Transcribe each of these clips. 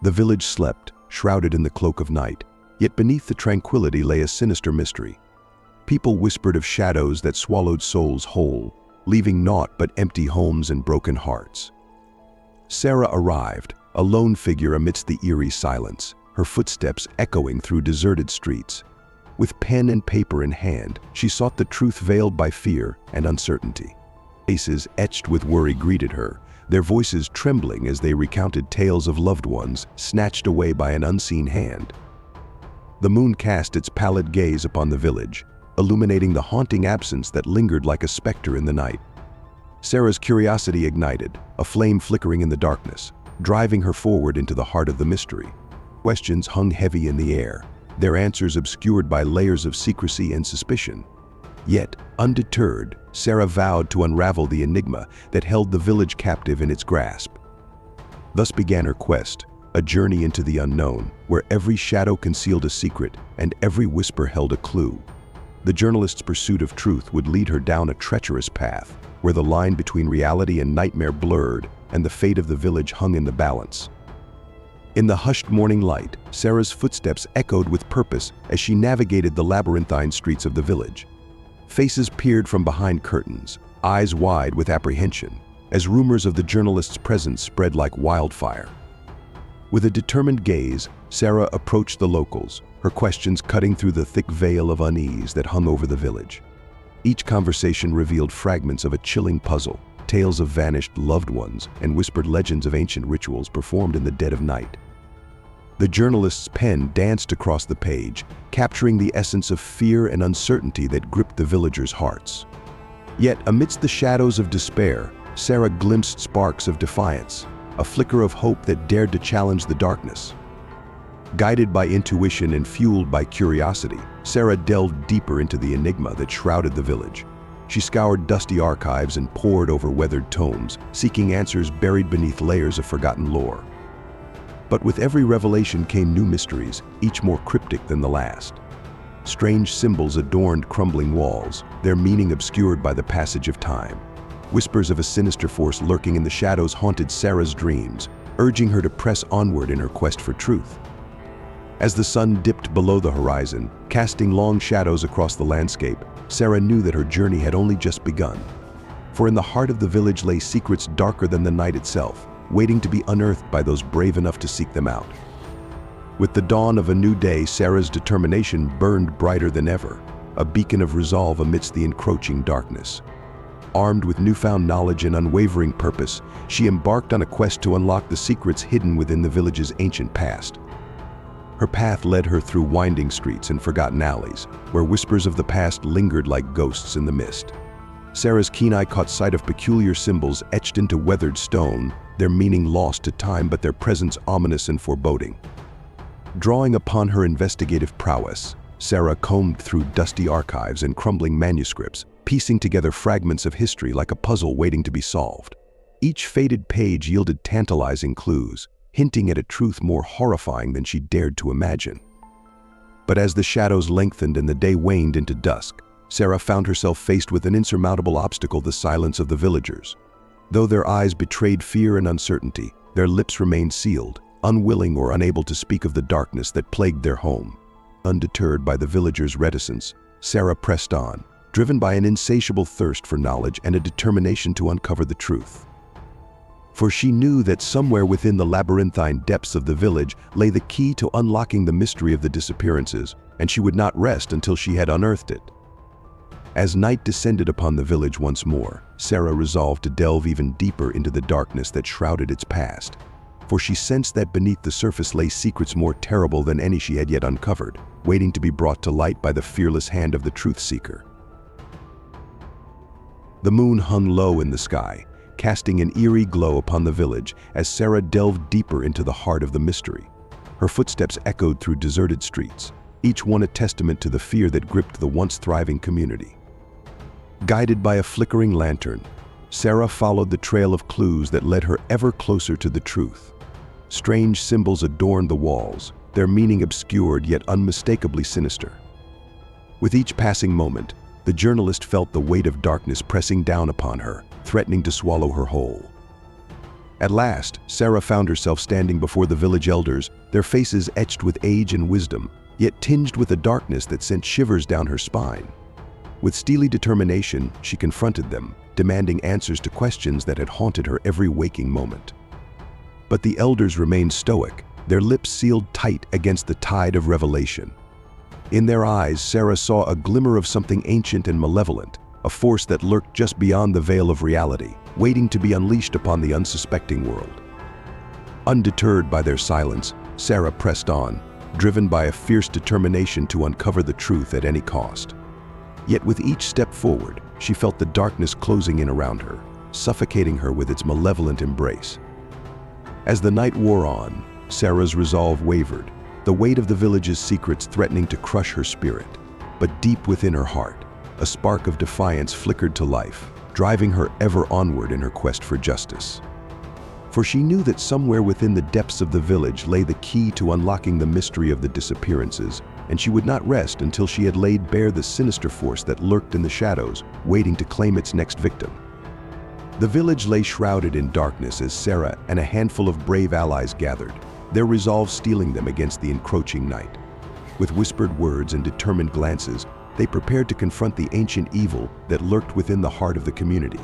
The village slept, shrouded in the cloak of night, yet beneath the tranquility lay a sinister mystery. People whispered of shadows that swallowed souls whole, leaving naught but empty homes and broken hearts. Sarah arrived, a lone figure amidst the eerie silence, her footsteps echoing through deserted streets. With pen and paper in hand, she sought the truth veiled by fear and uncertainty. Faces etched with worry greeted her, their voices trembling as they recounted tales of loved ones snatched away by an unseen hand. The moon cast its pallid gaze upon the village, illuminating the haunting absence that lingered like a specter in the night. Sarah's curiosity ignited, a flame flickering in the darkness, driving her forward into the heart of the mystery. Questions hung heavy in the air, their answers obscured by layers of secrecy and suspicion. Yet, undeterred, Sarah vowed to unravel the enigma that held the village captive in its grasp. Thus began her quest, a journey into the unknown, where every shadow concealed a secret and every whisper held a clue. The journalist's pursuit of truth would lead her down a treacherous path, where the line between reality and nightmare blurred and the fate of the village hung in the balance. In the hushed morning light, Sarah's footsteps echoed with purpose as she navigated the labyrinthine streets of the village. Faces peered from behind curtains, eyes wide with apprehension, as rumors of the journalist's presence spread like wildfire. With a determined gaze, Sarah approached the locals, her questions cutting through the thick veil of unease that hung over the village. Each conversation revealed fragments of a chilling puzzle, tales of vanished loved ones, and whispered legends of ancient rituals performed in the dead of night. The journalist's pen danced across the page, capturing the essence of fear and uncertainty that gripped the villagers' hearts. Yet, amidst the shadows of despair, Sarah glimpsed sparks of defiance, a flicker of hope that dared to challenge the darkness. Guided by intuition and fueled by curiosity, Sarah delved deeper into the enigma that shrouded the village. She scoured dusty archives and pored over weathered tomes, seeking answers buried beneath layers of forgotten lore. But with every revelation came new mysteries, each more cryptic than the last. Strange symbols adorned crumbling walls, their meaning obscured by the passage of time. Whispers of a sinister force lurking in the shadows haunted Sarah's dreams, urging her to press onward in her quest for truth. As the sun dipped below the horizon, casting long shadows across the landscape, Sarah knew that her journey had only just begun. For in the heart of the village lay secrets darker than the night itself, waiting to be unearthed by those brave enough to seek them out. With the dawn of a new day, Sarah's determination burned brighter than ever, a beacon of resolve amidst the encroaching darkness. Armed with newfound knowledge and unwavering purpose, she embarked on a quest to unlock the secrets hidden within the village's ancient past. Her path led her through winding streets and forgotten alleys, where whispers of the past lingered like ghosts in the mist. Sarah's keen eye caught sight of peculiar symbols etched into weathered stone, their meaning lost to time but their presence ominous and foreboding. Drawing upon her investigative prowess, Sarah combed through dusty archives and crumbling manuscripts, piecing together fragments of history like a puzzle waiting to be solved. Each faded page yielded tantalizing clues, hinting at a truth more horrifying than she dared to imagine. But as the shadows lengthened and the day waned into dusk, Sarah found herself faced with an insurmountable obstacle: the silence of the villagers. Though their eyes betrayed fear and uncertainty, their lips remained sealed, unwilling or unable to speak of the darkness that plagued their home. Undeterred by the villagers' reticence, Sarah pressed on, driven by an insatiable thirst for knowledge and a determination to uncover the truth. For she knew that somewhere within the labyrinthine depths of the village lay the key to unlocking the mystery of the disappearances, and she would not rest until she had unearthed it. As night descended upon the village once more, Sarah resolved to delve even deeper into the darkness that shrouded its past, for she sensed that beneath the surface lay secrets more terrible than any she had yet uncovered, waiting to be brought to light by the fearless hand of the truth seeker. The moon hung low in the sky, casting an eerie glow upon the village as Sarah delved deeper into the heart of the mystery. Her footsteps echoed through deserted streets, each one a testament to the fear that gripped the once thriving community. Guided by a flickering lantern, Sarah followed the trail of clues that led her ever closer to the truth. Strange symbols adorned the walls, their meaning obscured yet unmistakably sinister. With each passing moment, the journalist felt the weight of darkness pressing down upon her, threatening to swallow her whole. At last, Sarah found herself standing before the village elders, their faces etched with age and wisdom, yet tinged with a darkness that sent shivers down her spine. With steely determination, she confronted them, demanding answers to questions that had haunted her every waking moment. But the elders remained stoic, their lips sealed tight against the tide of revelation. In their eyes, Sarah saw a glimmer of something ancient and malevolent, a force that lurked just beyond the veil of reality, waiting to be unleashed upon the unsuspecting world. Undeterred by their silence, Sarah pressed on, driven by a fierce determination to uncover the truth at any cost. Yet with each step forward, she felt the darkness closing in around her, suffocating her with its malevolent embrace. As the night wore on, Sarah's resolve wavered, the weight of the village's secrets threatening to crush her spirit. But deep within her heart, a spark of defiance flickered to life, driving her ever onward in her quest for justice. For she knew that somewhere within the depths of the village lay the key to unlocking the mystery of the disappearances, and she would not rest until she had laid bare the sinister force that lurked in the shadows, waiting to claim its next victim. The village lay shrouded in darkness as Sarah and a handful of brave allies gathered, their resolve steeling them against the encroaching night. With whispered words and determined glances, they prepared to confront the ancient evil that lurked within the heart of the community.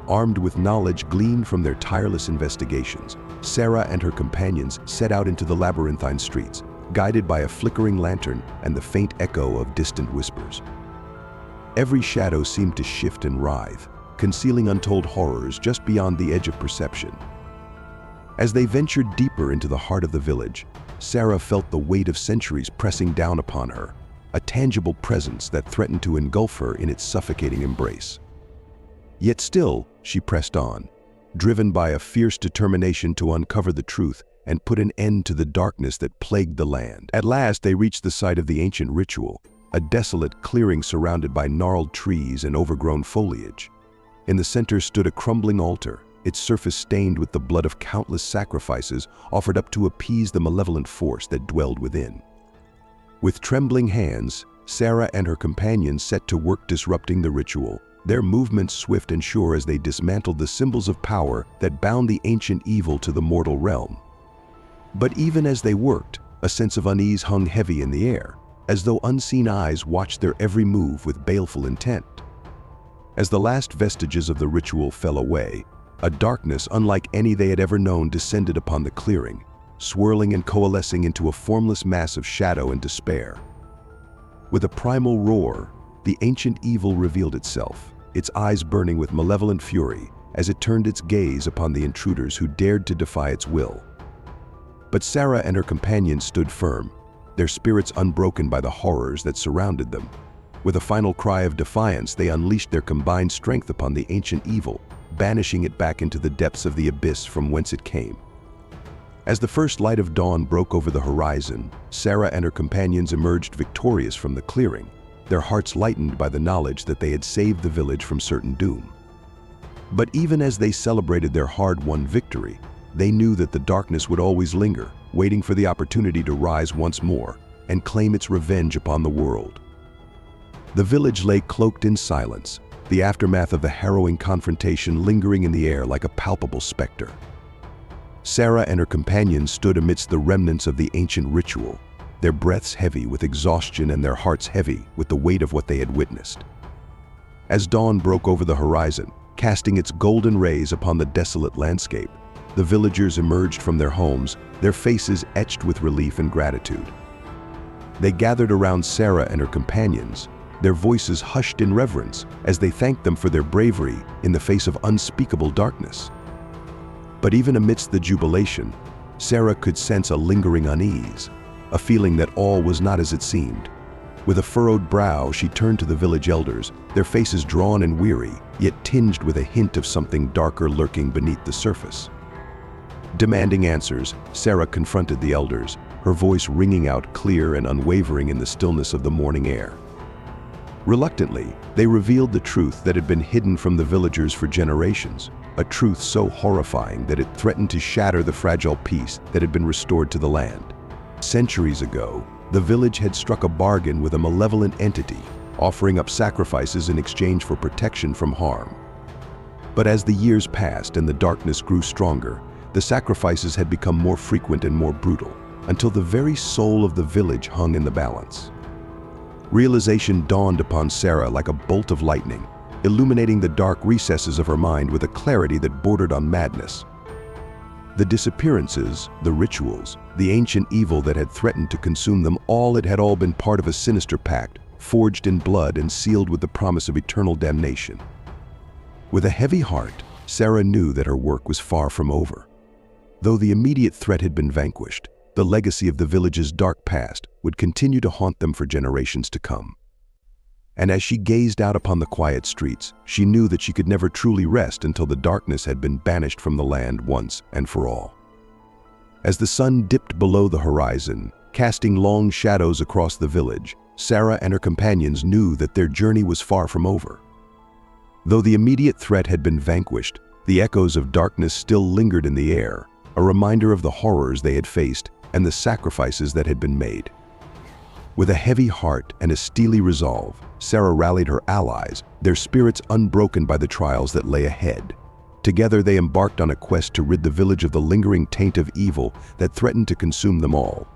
Armed with knowledge gleaned from their tireless investigations, Sarah and her companions set out into the labyrinthine streets, guided by a flickering lantern and the faint echo of distant whispers. Every shadow seemed to shift and writhe, concealing untold horrors just beyond the edge of perception. As they ventured deeper into the heart of the village, Sarah felt the weight of centuries pressing down upon her, a tangible presence that threatened to engulf her in its suffocating embrace. Yet still, she pressed on, driven by a fierce determination to uncover the truth and put an end to the darkness that plagued the land. At last, they reached the site of the ancient ritual, a desolate clearing surrounded by gnarled trees and overgrown foliage. In the center stood a crumbling altar, its surface stained with the blood of countless sacrifices offered up to appease the malevolent force that dwelled within. With trembling hands, Sarah and her companions set to work disrupting the ritual, their movements swift and sure as they dismantled the symbols of power that bound the ancient evil to the mortal realm. But even as they worked, a sense of unease hung heavy in the air, as though unseen eyes watched their every move with baleful intent. As the last vestiges of the ritual fell away, a darkness unlike any they had ever known descended upon the clearing, swirling and coalescing into a formless mass of shadow and despair. With a primal roar, the ancient evil revealed itself, its eyes burning with malevolent fury as it turned its gaze upon the intruders who dared to defy its will. But Sarah and her companions stood firm, their spirits unbroken by the horrors that surrounded them. With a final cry of defiance, they unleashed their combined strength upon the ancient evil, banishing it back into the depths of the abyss from whence it came. As the first light of dawn broke over the horizon, Sarah and her companions emerged victorious from the clearing, their hearts lightened by the knowledge that they had saved the village from certain doom. But even as they celebrated their hard-won victory, they knew that the darkness would always linger, waiting for the opportunity to rise once more and claim its revenge upon the world. The village lay cloaked in silence, the aftermath of the harrowing confrontation lingering in the air like a palpable specter. Sarah and her companions stood amidst the remnants of the ancient ritual, their breaths heavy with exhaustion and their hearts heavy with the weight of what they had witnessed. As dawn broke over the horizon, casting its golden rays upon the desolate landscape, the villagers emerged from their homes, their faces etched with relief and gratitude. They gathered around Sarah and her companions, their voices hushed in reverence as they thanked them for their bravery in the face of unspeakable darkness. But even amidst the jubilation, Sarah could sense a lingering unease, a feeling that all was not as it seemed. With a furrowed brow, she turned to the village elders, their faces drawn and weary, yet tinged with a hint of something darker lurking beneath the surface. Demanding answers, Sarah confronted the elders, her voice ringing out clear and unwavering in the stillness of the morning air. Reluctantly, they revealed the truth that had been hidden from the villagers for generations, a truth so horrifying that it threatened to shatter the fragile peace that had been restored to the land. Centuries ago, the village had struck a bargain with a malevolent entity, offering up sacrifices in exchange for protection from harm. But as the years passed and the darkness grew stronger, the sacrifices had become more frequent and more brutal, until the very soul of the village hung in the balance. Realization dawned upon Sarah like a bolt of lightning, illuminating the dark recesses of her mind with a clarity that bordered on madness. The disappearances, the rituals, the ancient evil that had threatened to consume them all, it had all been part of a sinister pact, forged in blood and sealed with the promise of eternal damnation. With a heavy heart, Sarah knew that her work was far from over. Though the immediate threat had been vanquished, the legacy of the village's dark past would continue to haunt them for generations to come. And as she gazed out upon the quiet streets, she knew that she could never truly rest until the darkness had been banished from the land once and for all. As the sun dipped below the horizon, casting long shadows across the village, Sarah and her companions knew that their journey was far from over. Though the immediate threat had been vanquished, the echoes of darkness still lingered in the air, a reminder of the horrors they had faced and the sacrifices that had been made. With a heavy heart and a steely resolve, Sarah rallied her allies, their spirits unbroken by the trials that lay ahead. Together they embarked on a quest to rid the village of the lingering taint of evil that threatened to consume them all.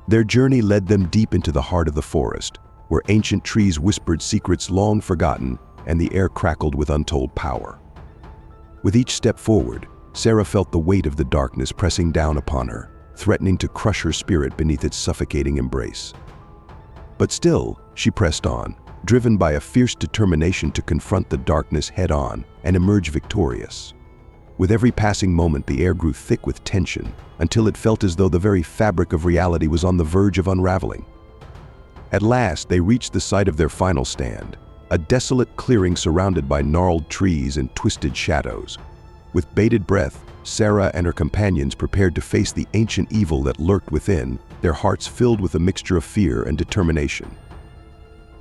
Their journey led them deep into the heart of the forest, where ancient trees whispered secrets long forgotten and the air crackled with untold power. With each step forward, Sarah felt the weight of the darkness pressing down upon her, threatening to crush her spirit beneath its suffocating embrace. But still, she pressed on, driven by a fierce determination to confront the darkness head-on and emerge victorious. With every passing moment, the air grew thick with tension, until it felt as though the very fabric of reality was on the verge of unraveling. At last, they reached the site of their final stand, a desolate clearing surrounded by gnarled trees and twisted shadows. With bated breath, Sarah and her companions prepared to face the ancient evil that lurked within, their hearts filled with a mixture of fear and determination.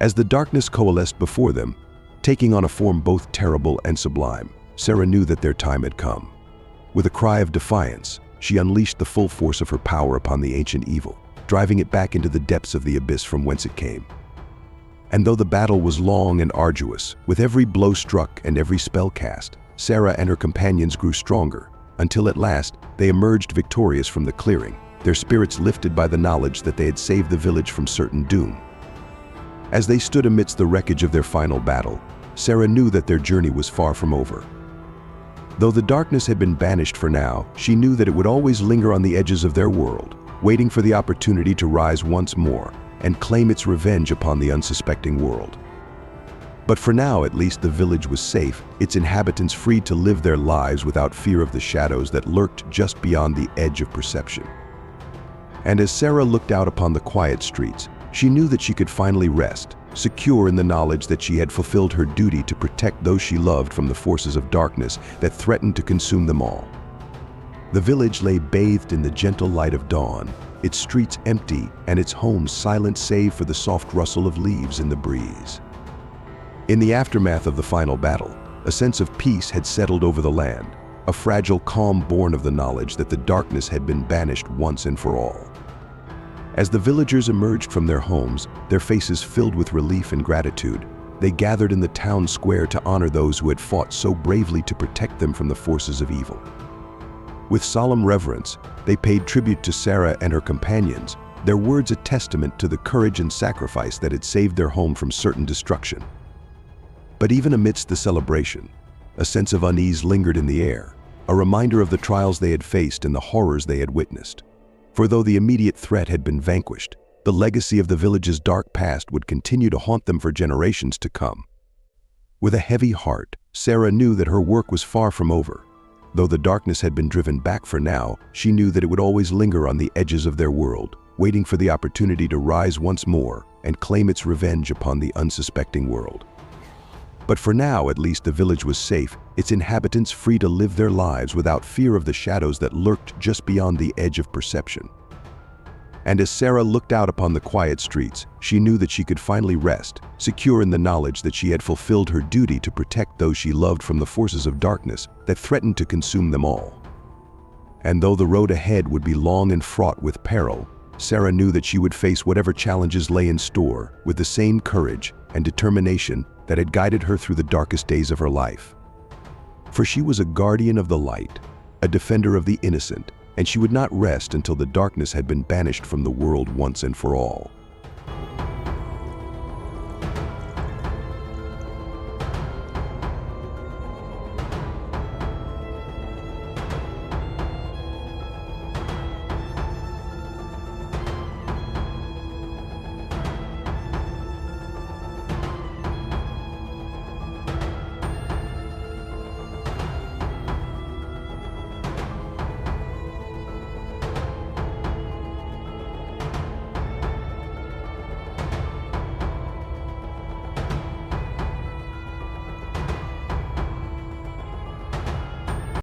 As the darkness coalesced before them, taking on a form both terrible and sublime, Sarah knew that their time had come. With a cry of defiance, she unleashed the full force of her power upon the ancient evil, driving it back into the depths of the abyss from whence it came. And though the battle was long and arduous, with every blow struck and every spell cast, Sarah and her companions grew stronger, until at last they emerged victorious from the clearing, their spirits lifted by the knowledge that they had saved the village from certain doom. As they stood amidst the wreckage of their final battle, Sarah knew that their journey was far from over. Though the darkness had been banished for now, she knew that it would always linger on the edges of their world, waiting for the opportunity to rise once more and claim its revenge upon the unsuspecting world. But for now, at least, the village was safe, its inhabitants free to live their lives without fear of the shadows that lurked just beyond the edge of perception. And as Sarah looked out upon the quiet streets, she knew that she could finally rest, secure in the knowledge that she had fulfilled her duty to protect those she loved from the forces of darkness that threatened to consume them all. The village lay bathed in the gentle light of dawn, its streets empty and its homes silent save for the soft rustle of leaves in the breeze. In the aftermath of the final battle, a sense of peace had settled over the land, a fragile calm born of the knowledge that the darkness had been banished once and for all. As the villagers emerged from their homes, their faces filled with relief and gratitude, they gathered in the town square to honor those who had fought so bravely to protect them from the forces of evil. With solemn reverence, they paid tribute to Sarah and her companions, their words a testament to the courage and sacrifice that had saved their home from certain destruction. But even amidst the celebration, a sense of unease lingered in the air, a reminder of the trials they had faced and the horrors they had witnessed. For though the immediate threat had been vanquished, the legacy of the village's dark past would continue to haunt them for generations to come. With a heavy heart, Sarah knew that her work was far from over. Though the darkness had been driven back for now, she knew that it would always linger on the edges of their world, waiting for the opportunity to rise once more and claim its revenge upon the unsuspecting world. But for now, at least, the village was safe, its inhabitants free to live their lives without fear of the shadows that lurked just beyond the edge of perception. And as Sarah looked out upon the quiet streets, she knew that she could finally rest, secure in the knowledge that she had fulfilled her duty to protect those she loved from the forces of darkness that threatened to consume them all. And though the road ahead would be long and fraught with peril, Sarah knew that she would face whatever challenges lay in store with the same courage and determination that had guided her through the darkest days of her life. For she was a guardian of the light, a defender of the innocent, and she would not rest until the darkness had been banished from the world once and for all.